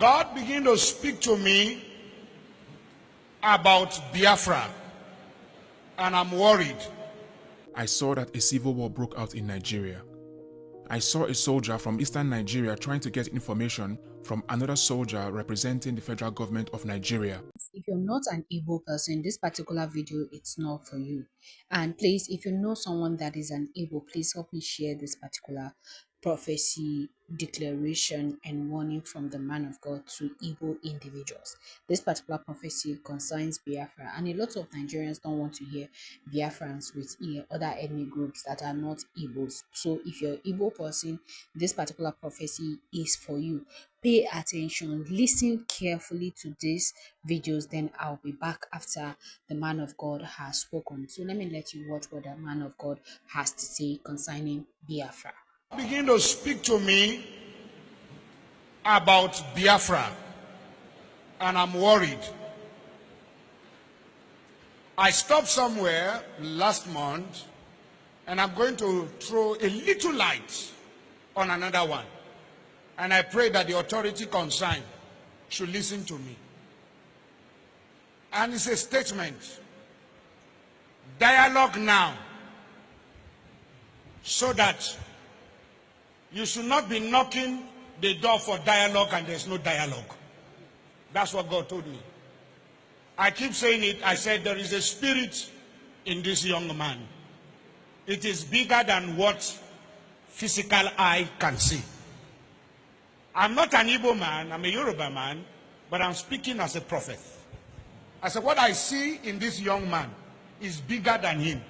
God began to speak to me about Biafra, and I'm worried. I saw that a civil war broke out in Nigeria. I saw a soldier from eastern Nigeria trying to get information from another soldier representing the federal government of Nigeria. If you're not an Igbo person, this particular video, it's not for you. And please, if you know someone that is an Igbo, please help me share this particular prophecy, declaration, and warning from the man of God to Igbo individuals. This particular prophecy concerns Biafra, and a lot of Nigerians don't want to hear Biafrans with other ethnic groups that are not Igbos. So if you're an Igbo person, this particular prophecy is for you. Pay attention, listen carefully to these videos, then I'll be back after the man of God has spoken. So let me let you watch what the man of God has to say concerning Biafra. Begin to speak to me about Biafra, and I'm worried. I stopped somewhere last month, and I'm going to throw a little light on another one. And I pray that the authority concerned should listen to me. And it's a statement. Dialogue now, so that you should not be knocking the door for dialogue and there's no dialogue. That's what God told me. I keep saying it. I said there is a spirit in this young man. It is bigger than what physical eye can see. I'm not an Igbo man, I'm a Yoruba man, but I'm speaking as a prophet. I said what I see in this young man is bigger than him.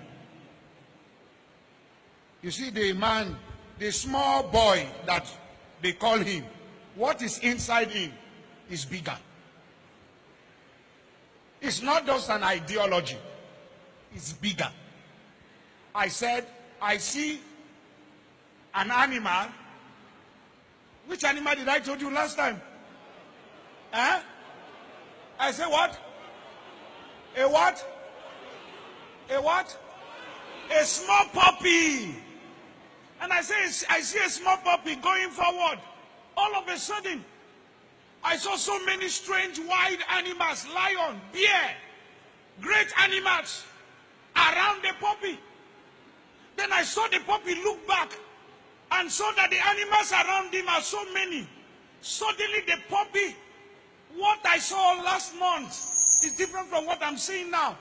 You see the man, the small boy that they call him, what is inside him is bigger. It's not just an ideology, it's bigger. I said, I see an animal. Which animal did I told you last time? Huh? I said what? A what? A what? A small puppy. And I see a small puppy going forward. All of a sudden, I saw so many strange wild animals, lion, bear, great animals around the puppy. Then I saw the puppy look back and saw that the animals around him are so many. Suddenly the puppy, what I saw last month is different from what I'm seeing now.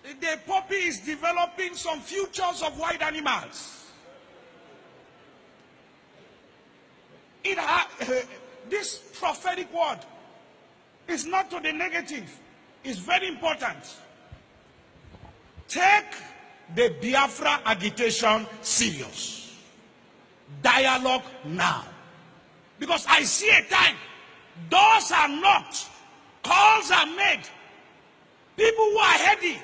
The puppy is developing some futures of wild animals. This prophetic word is not to the negative. It's very important. Take the Biafra agitation serious. Dialogue now. Because I see a time, doors are knocked, calls are made. People who are heady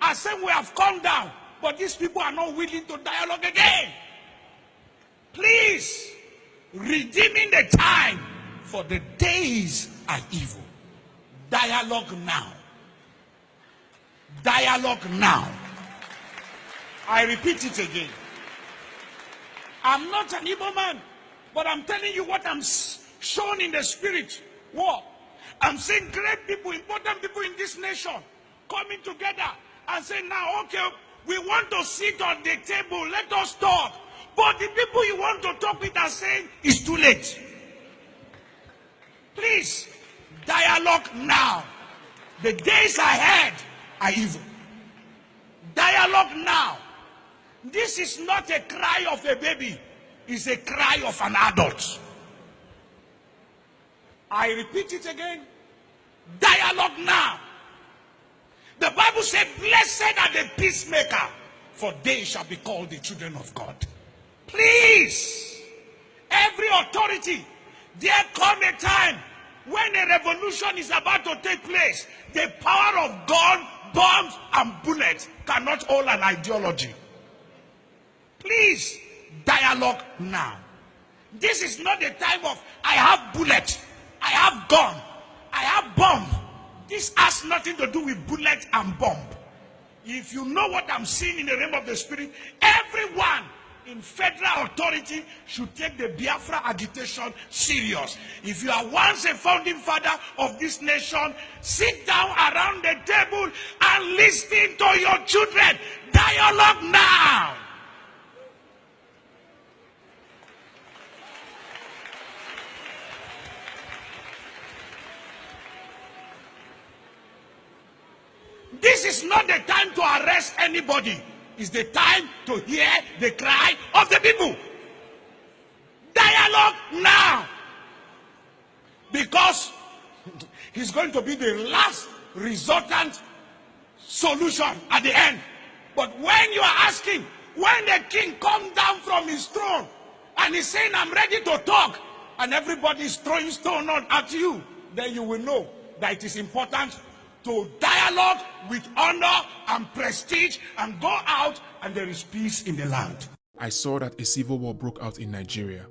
are saying we have come down, but these people are not willing to dialogue again. Please, redeeming the time, for the days are evil. Dialogue now. Dialogue now. I repeat it again. I'm not an Igbo man, but I'm telling you what I'm shown in the spirit. What? I'm seeing great people, important people in this nation coming together and saying, now, okay, we want to sit on the table, let us talk. But the people you want to talk with are saying, it's too late. Please, dialogue now. The days ahead are evil. Dialogue now. This is not a cry of a baby. It's a cry of an adult. I repeat it again. Dialogue now. The Bible said, blessed are the peacemaker, for they shall be called the children of God. Please, every authority, there come a time when a revolution is about to take place. The power of gun, bombs, and bullets cannot hold an ideology. Please, dialogue now. This is not the time of, I have bullet, I have gun, I have bomb. This has nothing to do with bullet and bomb. If you know what I'm seeing in the realm of the spirit, everyone in federal authority should take the Biafra agitation serious. If you are once a founding father of this nation, sit down around the table and listen to your children. Dialogue now. This is not the time to arrest anybody. It's the time to hear the cry of the people. Dialogue now. Because he's going to be the last resultant solution at the end. But when you are asking, when the king comes down from his throne and he's saying, I'm ready to talk, and everybody is throwing stone at you, then you will know that it is important to dialogue with honor and prestige and go out and there is peace in the land. I saw that a civil war broke out in Nigeria.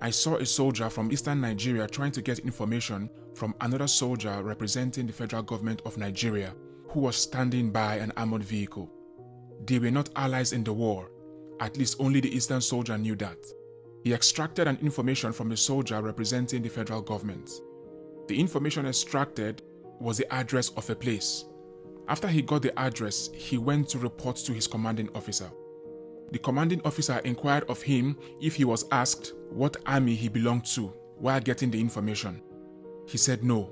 I saw a soldier from eastern Nigeria trying to get information from another soldier representing the federal government of Nigeria who was standing by an armored vehicle. They were not allies in the war. At least only the eastern soldier knew that. He extracted an information from a soldier representing the federal government. The information extracted was the address of a place. After he got the address, he went to report to his commanding officer. The commanding officer inquired of him if he was asked what army he belonged to while getting the information. He said no.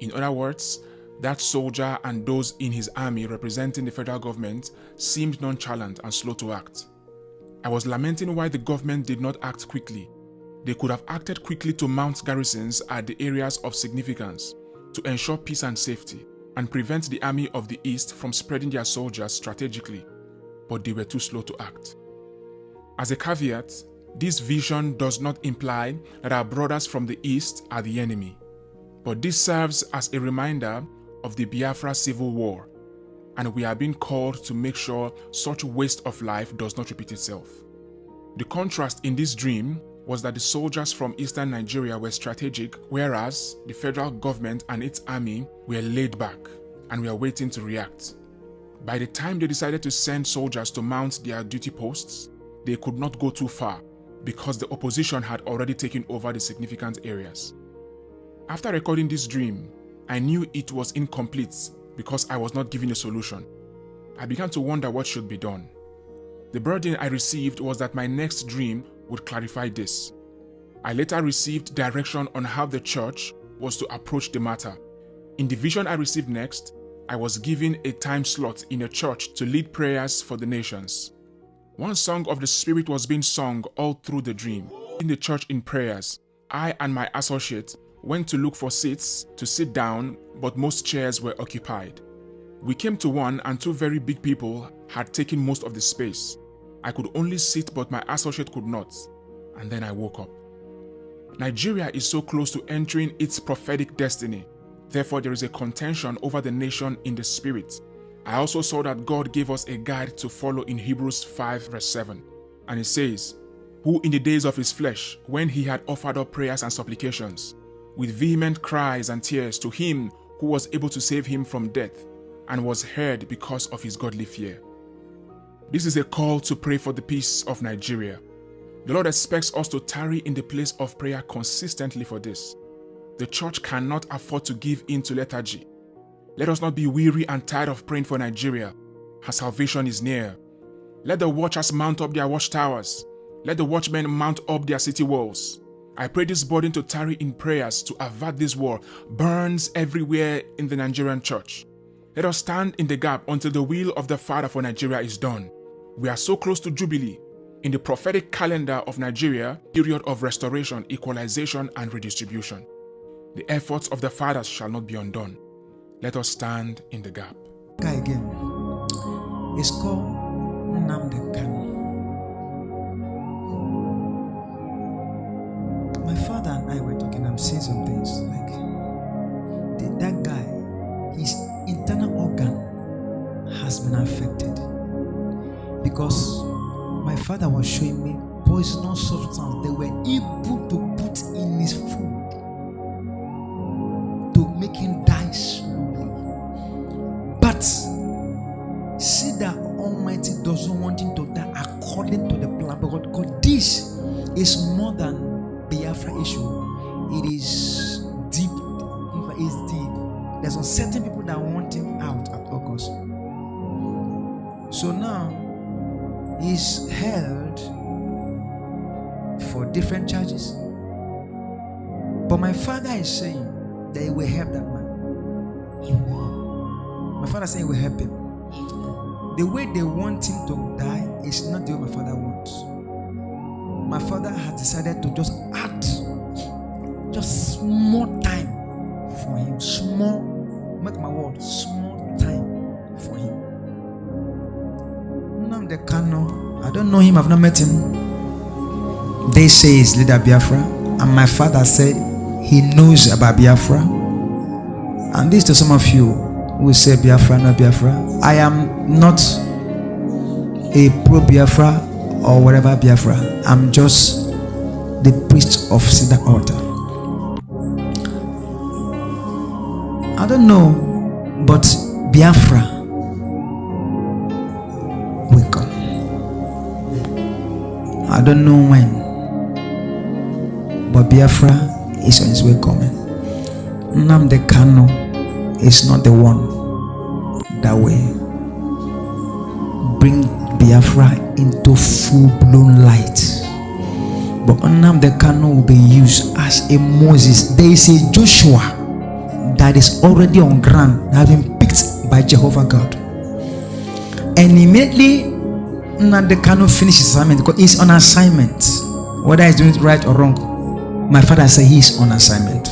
In other words, that soldier and those in his army representing the federal government seemed nonchalant and slow to act. I was lamenting why the government did not act quickly. They could have acted quickly to mount garrisons at the areas of significance to ensure peace and safety and prevent the army of the East from spreading their soldiers strategically, but they were too slow to act. As a caveat, this vision does not imply that our brothers from the East are the enemy, but this serves as a reminder of the Biafra civil war, and we are being called to make sure such waste of life does not repeat itself. The contrast in this dream was that the soldiers from eastern Nigeria were strategic, whereas the federal government and its army were laid back and were waiting to react. By the time they decided to send soldiers to mount their duty posts, they could not go too far because the opposition had already taken over the significant areas. After recording this dream, I knew it was incomplete because I was not given a solution. I began to wonder what should be done. The burden I received was that my next dream would clarify this. I later received direction on how the church was to approach the matter. In the vision I received next, I was given a time slot in a church to lead prayers for the nations. One song of the Spirit was being sung all through the dream. In the church in prayers, I and my associate went to look for seats to sit down, but most chairs were occupied. We came to one and two very big people had taken most of the space. I could only sit, but my associate could not. And then I woke up. Nigeria is so close to entering its prophetic destiny. Therefore, there is a contention over the nation in the spirit. I also saw that God gave us a guide to follow in Hebrews 5 verse 7. And it says, who in the days of his flesh, when he had offered up prayers and supplications, with vehement cries and tears to him who was able to save him from death, and was heard because of his godly fear. This is a call to pray for the peace of Nigeria. The Lord expects us to tarry in the place of prayer consistently for this. The church cannot afford to give in to lethargy. Let us not be weary and tired of praying for Nigeria. Her salvation is near. Let the watchers mount up their watchtowers. Let the watchmen mount up their city walls. I pray this burden to tarry in prayers to avert this war burns everywhere in the Nigerian church. Let us stand in the gap until the will of the Father for Nigeria is done. We are so close to Jubilee. In the prophetic calendar of Nigeria, period of restoration, equalization, and redistribution. The efforts of the fathers shall not be undone. Let us stand in the gap. Guy again. It's called Nnamdi Kanu. My father and I were talking. I'm saying some things like that guy, his internal organ has been affected because my father was showing me poisonous substance they were able to put in his food to make him die slowly. But see that Almighty doesn't want him to die according to the plan It's more than Biafra issue. It is deep. In fact, it's deep. There's some certain people that want him out at August. So now he's held for different charges. But my father is saying that he will help that man. My father is saying he will help him. The way they want him to die is not the way my father wants. My father has decided to just add just small time for him. Small, mark my word, small time for him. Nnamdi Kanu, I don't know him, I've not met him. They say he's leader Biafra, and my father said he knows about Biafra. And this to some of you who say Biafra, not Biafra. I am not a pro Biafra or whatever Biafra. I'm just the priest of Cedar Altar. I don't know, but Biafra will come. I don't know when, but Biafra is on its way coming. Nnamdi Kanu is not the one that will bring Biafra into full-blown light. But Nnamdi Kanu will be used as a Moses. There is a Joshua that is already on ground, that has been picked by Jehovah God. And immediately Nnamdi Kanu finishes his assignment, because he's on assignment. Whether he's doing it right or wrong, my father said he's on assignment.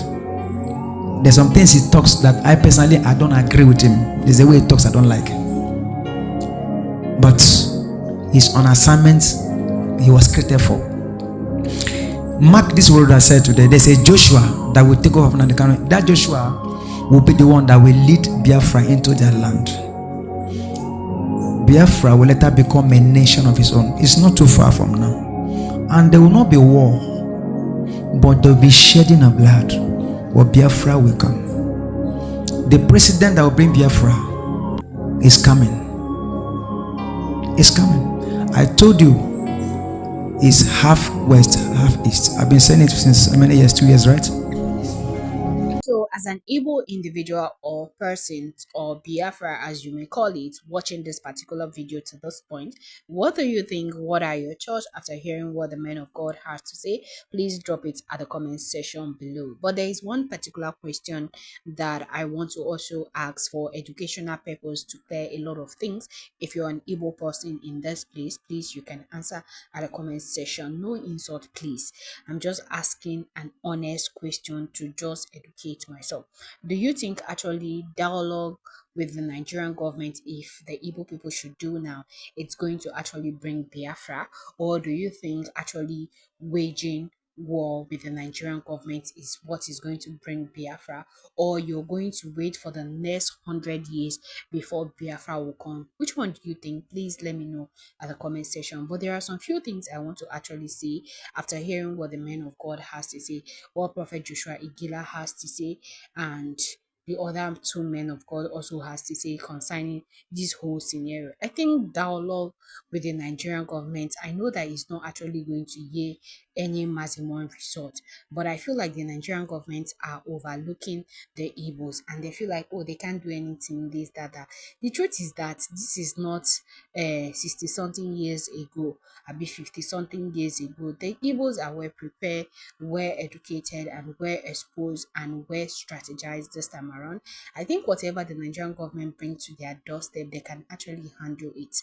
There's some things he talks that I personally don't agree with him. There's a way he talks I don't like. But he's on assignment he was created for. Mark this word I said today. There's a Joshua that will take over from Nnamdi Kanu. That Joshua will be the one that will lead Biafra into their land. Biafra will later become a nation of his own. It's not too far from now. And there will not be war, but there will be shedding of blood. But Biafra will come. The president that will bring Biafra is coming. It's coming. I told you, it's half west, half east. I've been saying it since many years, 2 years, right? So, as an able individual or person, or Biafra as you may call it, watching this particular video to this point, what do you think? What are your thoughts after hearing what the man of God has to say? Please drop it at the comment section below. But there is one particular question that I want to also ask for educational purpose to clear a lot of things. If you're an able person in this place, please you can answer at the comment section. No insult, please. I'm just asking an honest question to just educate myself. Do you think actually dialogue with the Nigerian government, if the Igbo people should do now, it's going to actually bring Biafra? Or do you think actually waging war with the Nigerian government is what is going to bring Biafra? Or you're going to wait for the next 100 years before Biafra will come? Which one do you think? Please let me know at the comment section. But there are some few things I want to actually say after hearing what the man of God has to say, what Prophet Joshua Igila has to say, and the other two men of God also has to say concerning this whole scenario. I think dialogue with the Nigerian government, I know that it's not actually going to yield any maximum result, but I feel like the Nigerian government are overlooking the Igbos, and they feel like, oh, they can't do anything, this, that. The truth is that this is not 60 something years ago, I'll be 50 something years ago. The Igbos are well prepared, well educated, and well exposed, and well strategized this time around. I think whatever the Nigerian government brings to their doorstep, they can actually handle it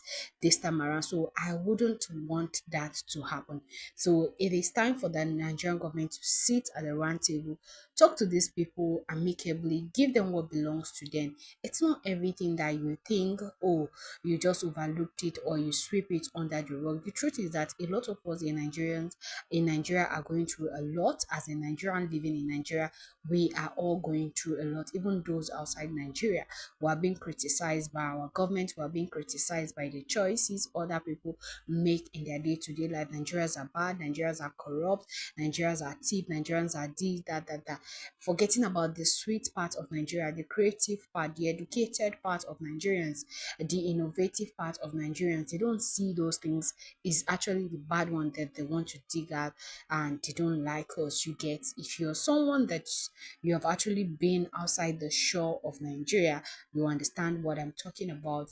this time around. So I wouldn't want that to happen. So it is time for the Nigerian government to sit at the round table, talk to these people amicably, give them what belongs to them. It's not everything that you think, oh, you just overlooked it or you sweep it under the rug. The truth is that a lot of us Nigerians in Nigeria are going through a lot. As a Nigerian living in Nigeria, we are all going through a lot. even those outside Nigeria. We are being criticized by our government, we are being criticized by the choices other people make in their day-to-day life. Nigerians are bad, Nigerians are corrupt, Nigerians are thief, Nigerians are this, that. Forgetting about the sweet part of Nigeria, the creative part, the educated part of Nigerians, the innovative part of Nigerians. They don't see those things. Is actually the bad one that they want to dig out, and they don't like us. You get, if you're someone that you have actually been outside the shore of Nigeria, you understand what I'm talking about.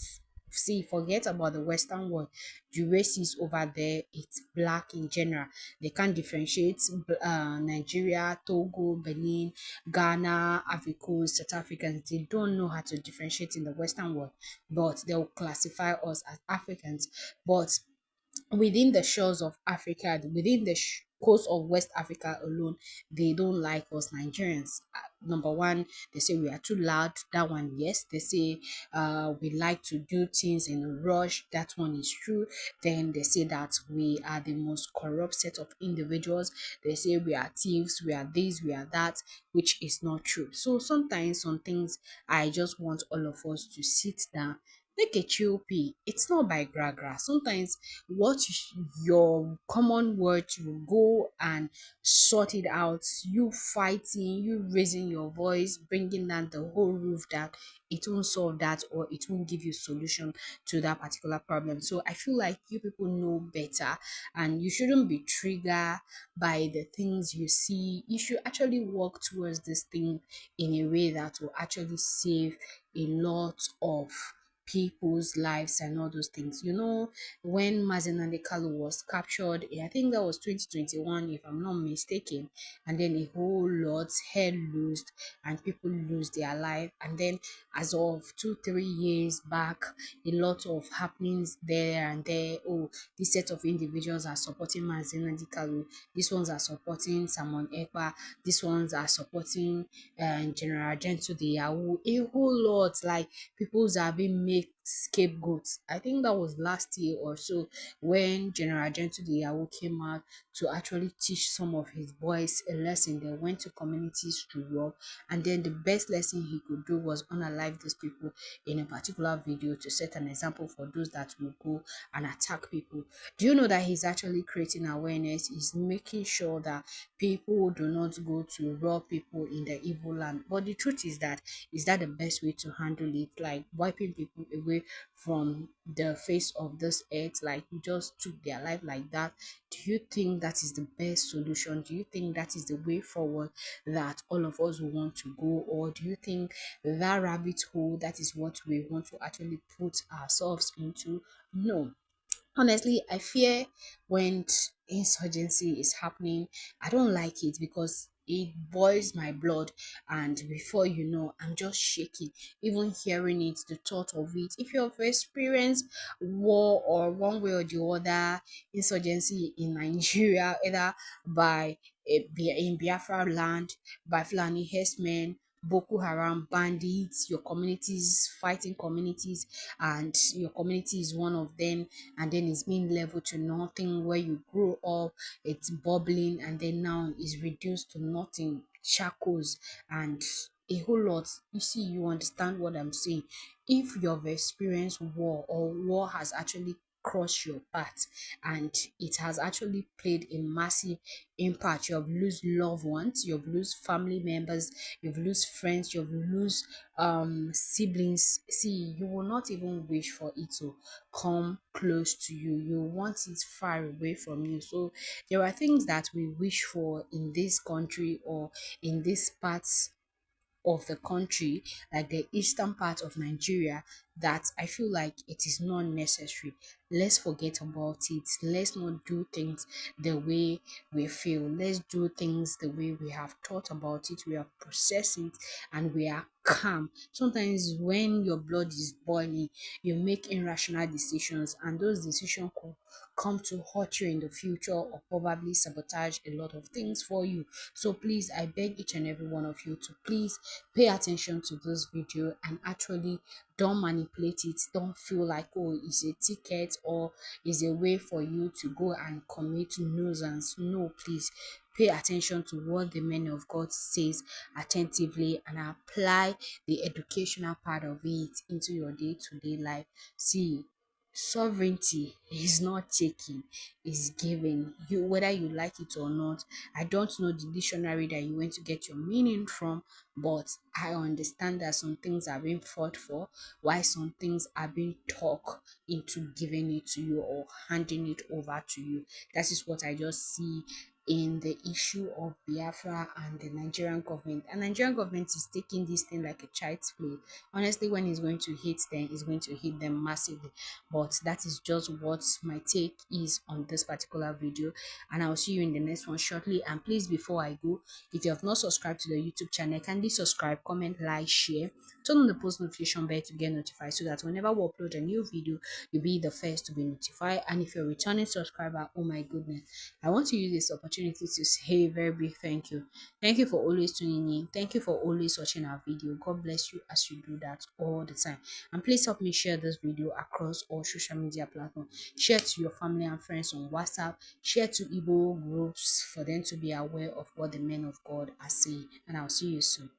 See, forget about the Western world. The races over there, it's black in general. They can't differentiate Nigeria, Togo, Benin, Ghana, Africa, South Africans. They don't know how to differentiate in the Western world, but they'll classify us as Africans. But within the shores of Africa, within the coast of West Africa alone, they don't like us Nigerians. Number one, they say we are too loud. That one, yes. They say we like to do things in a rush. That one is true. Then they say that we are the most corrupt set of individuals. They say we are thieves, we are this, we are that, which is not true. So sometimes some things I just want all of us to sit down, take a chill pill. It's not by gra. Sometimes your common words will go and sort it out. You fighting, you raising your voice, bringing down the whole roof down. It won't solve that, or it won't give you solution to that particular problem. So I feel like you people know better, and you shouldn't be triggered by the things you see. You should actually work towards this thing in a way that will actually save a lot of people's lives and all those things. You know, when Mazen Kalu was captured, I think that was 2021, if I'm not mistaken, and then a whole lot head loosed and people lose their life. And then as of 2 3 years back, a lot of happenings there and there. Oh, this set of individuals are supporting Mazen Kalu, these ones are supporting Simon Ekpa, these ones are supporting General Gento the Yahoo, a whole lot. Like, people's are being made scapegoats. I think that was last year or so, when General Gento the Yahoo came out to actually teach some of his boys a lesson. They went to communities to rob, and then the best lesson he could do was unalive these people in a particular video to set an example for those that will go and attack people. Do you know that he's actually creating awareness? He's making sure that people do not go to rob people in the evil land. But the truth is that the best way to handle it? Like wiping people away from the face of this earth, like you just took their life like that. Do you think that is the best solution? Do you think that is the way forward that all of us want to go? Or do you think that rabbit hole, that is what we want to actually put ourselves into? No. Honestly, I fear when insurgency is happening. I don't like it because it boils my blood, and before you know, I'm just shaking. Even hearing it, the thought of it. If you've experienced war or one way or the other, insurgency in Nigeria, either by in Biafra land, by Fulani herdsmen, Boko Haram bandits, your communities fighting communities, and your community is one of them, and then it's being leveled to nothing. Where you grow up, it's bubbling, and then now it's reduced to nothing, shackles, and a whole lot. You see, you understand what I'm saying. If you've experienced war, or war has actually crossed your path, and it has actually played a massive impact, you've lose loved ones, you've lose family members, you've lose friends, you've lose siblings. See, you will not even wish for it to come close to you. You want it far away from you. So there are things that we wish for in this country, or in these parts of the country, like the eastern part of Nigeria, that I feel like it is not necessary. Let's forget about it. Let's not do things the way we feel. Let's do things the way we have thought about it, we have processed it, and we are calm. Sometimes when your blood is boiling, you make irrational decisions, and those decisions could come to hurt you in the future, or probably sabotage a lot of things for you. So please, I beg each and every one of you to please pay attention to this video, and actually don't manipulate it. Don't feel like, oh, it's a ticket or is a way for you to go and commit nuisance. No, please pay attention to what the man of God says attentively and apply the educational part of it into your day-to-day life. See, sovereignty is not taken, is given. You, whether you like it or not. I don't know the dictionary that you went to get your meaning from, but I understand that some things are being fought for, while some things are being talked into giving it to you or handing it over to you. That is what I just see in the issue of Biafra and the Nigerian government. And Nigerian government is taking this thing like a child's play. Honestly, when it's going to hit them, it's going to hit them massively. But that is just what my take is on this particular video. And I'll see you in the next one shortly. And please, before I go, if you have not subscribed to the YouTube channel, kindly subscribe, comment, like, share, turn on the post notification bell to get notified so that whenever we upload a new video, you'll be the first to be notified. And if you're a returning subscriber, oh my goodness, I want to use this opportunity to say a very big thank you. Thank you for always tuning in. Thank you for always watching our video. God bless you as you do that all the time. And please help me share this video across all social media platforms. Share to your family and friends on WhatsApp. Share to Igbo groups for them to be aware of what the men of God are saying. And I'll see you soon.